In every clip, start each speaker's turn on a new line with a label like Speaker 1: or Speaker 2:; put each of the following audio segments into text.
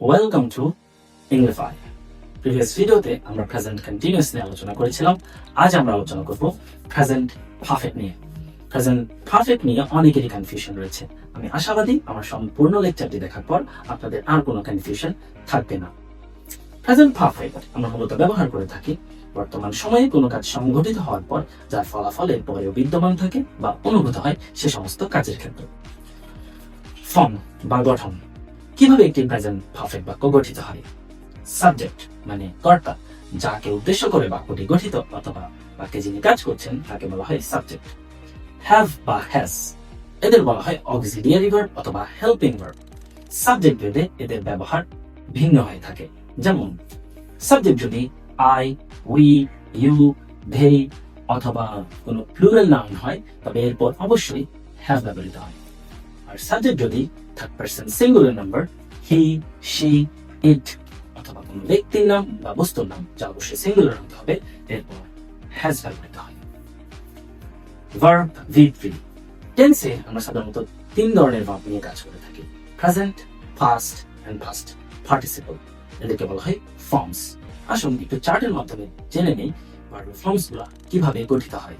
Speaker 1: Welcome to ইংলিফাই। Previous ভিডিওতে আমরা present continuous নিয়ে আলোচনা করেছিলাম। আজ আমরা আলোচনা করব প্রেজেন্ট পারফেক্ট নিয়ে। প্রেজেন্ট পারফেক্ট নিয়ে অনেকেরই কনফিউশন রয়েছে। আমি আশাবাদী আমার সম্পূর্ণ লেকচারটি দেখার পর আপনাদের আর কোনো কনফিউশন থাকবে না। প্রেজেন্ট পারফেক্ট আমরা মূলত ব্যবহার করে থাকি বর্তমান সময়ে কোনো কাজ সংঘটিত হওয়ার পর যার ফলাফল এর পরেও বিদ্যমান থাকে বা অনুভূত হয় সে সমস্ত কাজের ক্ষেত্রে। ফর্ম বা গঠন, কিভাবে একটি প্রেজেন্ট পারফেক্ট বাক্য গঠিত হয়। সাবজেক্ট মানে কর্তা, যাকে উদ্দেশ্য করে বাক্যটি গঠিত অথবা বাক্যে যিনি কাজ করছেন তাকে বলা হয় সাবজেক্ট। হ্যাভ বা হ্যাজ, এদের বলা হয় অক্সিলিয়ারি ভার্ব অথবা হেল্পিং ভার্ব। সাবজেক্ট ভেদে এদের ব্যবহার ভিন্ন হয়ে থাকে। যেমন সাবজেক্ট যদি আই, উই, ইউ, দে অথবা কোনো প্লুরাল নাউন হয় তবে এরপর অবশ্যই হ্যাভ ব্যবহৃত হয়। আর সাবজেক্ট যদি third person singular number he, she, it অথবা কোনো ব্যক্তির নাম বা বস্তুর নাম যা অবশ্যই সিঙ্গুলার হতে হবে এরপর হ্যাজ ব্যবহৃত হয়। ভার্ব V3 টেন্সে আমরা সাধারণত তিন ধরনের ভার্ব নিয়ে কাজ করে থাকি: present, past and past participle. এদেরকে বলা হয় ফর্মস। আসুন একটু চার্টের মাধ্যমে জেনে নেই ভার্বের ফর্মস গুলা কিভাবে গঠিত হয়।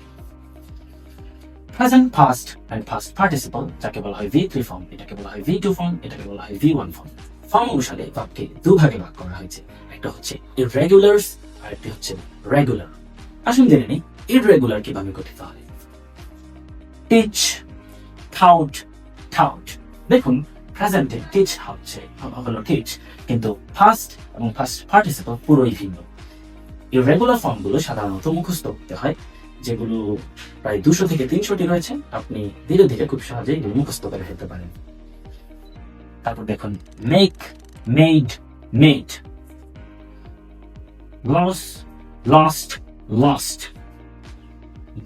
Speaker 1: Present, past and past participle যাকে বলা হয় V3 ফর্ম, এটাকে বলা হয় V2 ফর্ম, এটাকে বলা হয় V1 ফর্ম। ফর্ম অনুসারে ভার্বকে দুভাগে ভাগ করা হয়েছে, একটা হচ্ছে ইররেগুলারস আর একটা হচ্ছে রেগুলার। আসুন জেনে নেই ইররেগুলার কিভাবে গঠিত হয়। টিচ, থাউট, থাউট। দেখুন প্রেজেন্টে টিচ হলো টিচ, কিন্তু পাস্ট এবং পাস্ট পার্টিসিপল পুরোই ভিন্ন। ইররেগুলার ফর্মগুলো সাধারণত মুখস্থ করতে হয়, যেগুলো প্রায় 200 থেকে 300টি রয়েছে। আপনি ধীরে ধীরে খুব সহজেই এগুলো মুখস্থ করে ফেলতে পারেন। তারপর দেখুন make, made, made. Lose, lost, lost.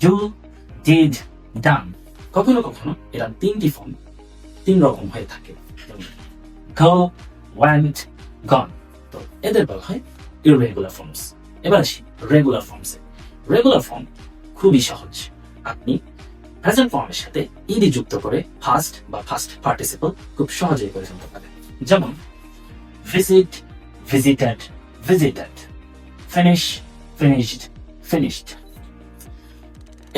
Speaker 1: Do, did, done. কখনো কখনো এরা তিনটি ফর্ম তিন রকম হয়ে থাকে। Go, went, gone. তো এদের বলা হয় ইররেগুলার ফর্মস। এবার আসি রেগুলার ফর্মসে। রেগুলার ফর্ম খুবই সহজ। আপনি প্রেজেন্ট ফর্মের সাথে ইডি যুক্ত করে ফার্স্ট বা ফার্স্ট পার্টিসিপল খুব সহজেই করে ফেলতে পারেন। যেমন visit, visited, visited. Finish, finished, finished.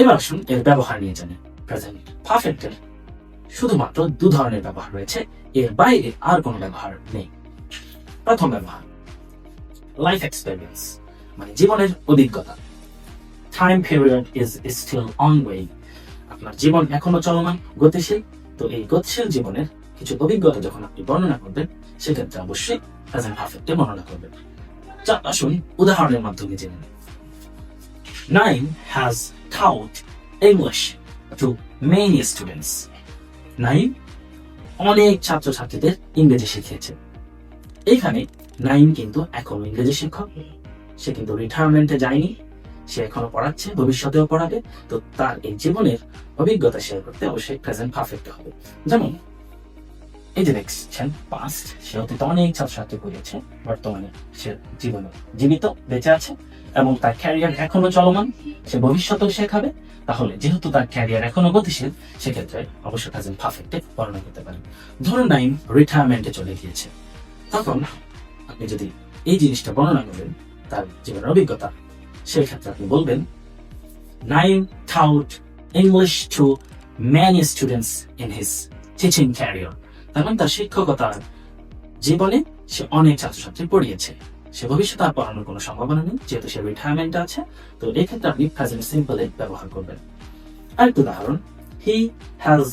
Speaker 1: এবার আসুন এর ব্যবহার নিয়ে জানেন। প্রেজেন্ট পারফেক্টের শুধুমাত্র দু ধরনের ব্যবহার রয়েছে, এর বাইরে আর কোনো ব্যবহার নেই। প্রথম ব্যবহার লাইফ এক্সপেরিয়েন্স মানে জীবনের অভিজ্ঞতা। Time period is still ongoing, আপনার জীবন এখনো চলমান, গতিশীল। তো এই গতিশীল জীবনের কিছু অভিজ্ঞতা যখন আপনি বর্ণনা করবেন সেক্ষেত্রে অবশ্যই প্রেজেন্ট পারফেক্টে বর্ণনা করবেন। আসুন উদাহরণের মাধ্যমে জেনে নিন। Naim has taught English to many students. Naim অনেক ছাত্রছাত্রীদের ইংরেজি শিখিয়েছে। এখানে নাইম কিন্তু এখনো ইংরেজি শিক্ষক, সে কিন্তু রিটায়ারমেন্টে যায়নি, সে এখনো পড়াচ্ছে, ভবিষ্যতেও পড়াবে। তো তার এই জীবনের অভিজ্ঞতা শেয়ার করতে অবশ্যই প্রেজেন্ট পারফেক্ট হবে। যেমন এই যে দেখছেন পাস্ট, সে অতীতে অনেক ছাত্রছাত্রী পড়িয়েছে, বর্তমানে সে জীবনে জীবিত বেঁচে আছে এবং তার ক্যারিয়ার এখনো চলমান, সে ভবিষ্যতেও শেখাবে। তাহলে যেহেতু তার ক্যারিয়ার এখনো গতিশীল, সেক্ষেত্রে অবশ্যই প্রেজেন্ট পারফেক্টে বর্ণনা করতে পারেন। ধরুন নাইম রিটায়ারমেন্টে চলে গিয়েছে, তখন আপনি যদি এই জিনিসটা বর্ণনা করেন তার জীবনের অভিজ্ঞতা, সেই ক্ষেত্রে আপনি বলবেন Naim taught English to many students in his teaching career. তার মানে তার শিক্ষকতার জীবনে সে অনেক ছাত্রছাত্রী পড়িয়েছে, সে ভবিষ্যতে আর পড়ানোর কোনো সম্ভাবনা নেই, যেহেতু সে রিটায়ারমেন্টে আছে। তো এই ক্ষেত্রে আপনি প্রেজেন্ট সিম্পলে ব্যবহার করবেন। আরেকটা উদাহরণ, হি হ্যাজ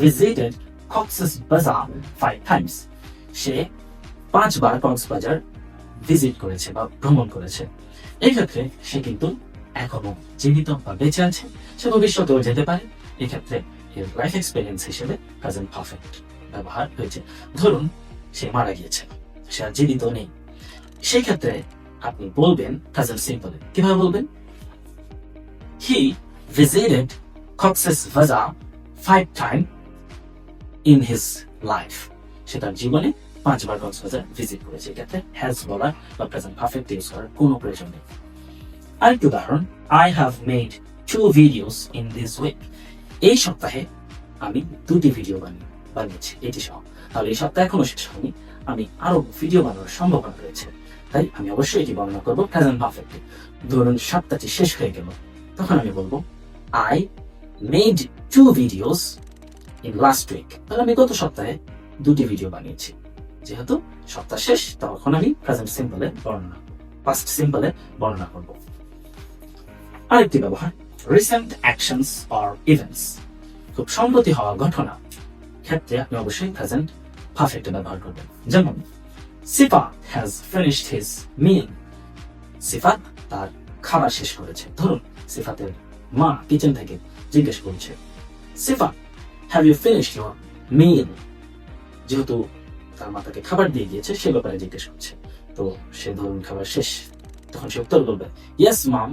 Speaker 1: ভিজিটেড কক্সেস বাজার 5 times. সে 5 বার কক্সবাজার ভিজিট করেছে বা ভ্রমণ করেছে। এই ক্ষেত্রে সে কিন্তু এখনো জীবিত বা বেঁচে আছে, সে ভবিষ্যতেও যেতে পারে। এই ক্ষেত্রে এর লাইফ এক্সপেরিয়েন্স হিসেবে প্রেজেন্ট পারফেক্ট ব্যবহার হয়েছে। ধরুন সে মারা গিয়েছে, সে আর জীবিত নেই, সেই ক্ষেত্রে আপনি বলবেন প্রেজেন্ট সিম্পলে। কিভাবে বলবেন? হি ভিজিটেড কক্সেস বাজার 5 times in his life. সে তার জীবনে 5 বার কক্সবাজার ভিজিট করেছে। এক্ষেত্রে হ্যাজ বলার বা প্রেজেন্ট পারফেক্ট ইউজ করার কোনো প্রয়োজন নেই। আরেকটি উদাহরণ, I have made 2 videos in this week. এই সপ্তাহে আমি 2টি ভিডিও বানিয়েছি এটি সহ। তাহলে এই সপ্তাহে এখনো শেষ হয়নি, আমি আরো ভিডিও বানানোর সম্ভাবনা রয়েছে, তাই আমি অবশ্যই এটি বর্ণনা করবো প্রেজেন্ট পারফেক্টে। ধরুন সপ্তাহটি শেষ হয়ে গেল, তখন আমি বলবো I made 2 videos in last week। তাহলে আমি গত সপ্তাহে 2টি ভিডিও বানিয়েছি। যেহেতু সপ্তাহ শেষ, তখন আমি প্রেজেন্ট সিম্পলে বর্ণনা, পাস্ট সিম্পলে বর্ণনা করব। আরেকটি ব্যবহার রিসেন্ট অ্যাকশনস অর ইভেন্টস। খুব সম্প্রতি হওয়া ঘটনা ক্ষেত্রে আপনি অবশ্যই প্রেজেন্ট পারফেক্টে ব্যবহার করবেন। যেমন সিফাত হ্যাজ ফিনিশড হিজ মিল। সিফাত তার খাবার শেষ করেছে। ধরুন সিফাতের মা কিচেন থেকে জিজ্ঞেস করছে, Sifat have you finished your meal. যেহেতু তার মা তাকে খাবার দিয়ে দিয়েছে, সে ব্যাপারে জিজ্ঞেস করছে। তো সে ধরুন খাবার শেষ, তখন সে উত্তর বলবে, yes mom,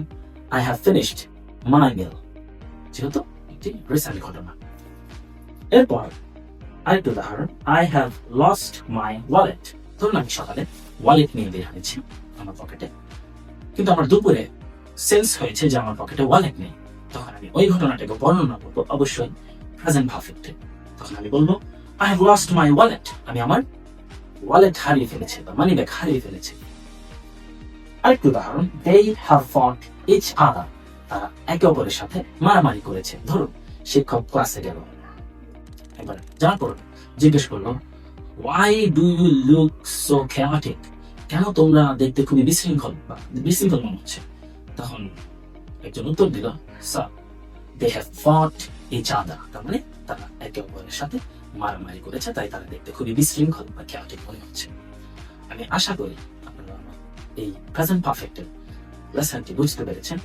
Speaker 1: I have finished my meal. যেহেতু একটি রিসেন্ট ঘটনা। এরপর আরেকটি উদাহরণ, I have lost my wallet. ধরুন আমি সকালে ওয়ালেট নিয়ে বের হয়েছি আমার পকেটে, কিন্তু আমার দুপুরে সেন্স হয়েছে যে আমার পকেটে ওয়ালেট নেই। তখন আমি ওই ঘটনাটাকে বর্ণনা করবো অবশ্যই প্রেজেন্ট পারফেক্টে। তখন আমি বলবো I have lost my wallet. আমি আমার ওয়ালেট হারিয়ে ফেলেছি বা মানি ব্যাগ হারিয়ে ফেলেছি। আরেকটি উদাহরণ, they have fought each other। তারা একে অপরের সাথে মারামারি করেছে। ধরুন শিক্ষক ক্লাসে গেল, একবার যাওয়ার পর জিজ্ঞেস করলো, why do you look so chaotic? কেন তোমরা দেখতে খুবই বিশৃঙ্খল বা বিশৃঙ্খল মনে হচ্ছে? তখন একজন উত্তর দিল, sir they have fought each other। তার মানে তারা একে অপরের সাথে মারামারি করেছে, তাই তারা দেখতে খুবই বিশৃঙ্খল বা chaotic মনে হচ্ছে। আমি আশা করি আপনারা এই প্রেজেন্ট পারফেক্টের লেসনটি বুঝতে পেরেছেন।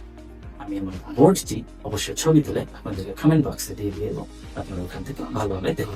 Speaker 1: আমি আমার বোর্ডটি অবশ্যই ছবি তুলে আপনাদের কমেন্ট বক্সে দিয়ে দেবো, আপনারা ওখান থেকে ভালোভাবে দেখে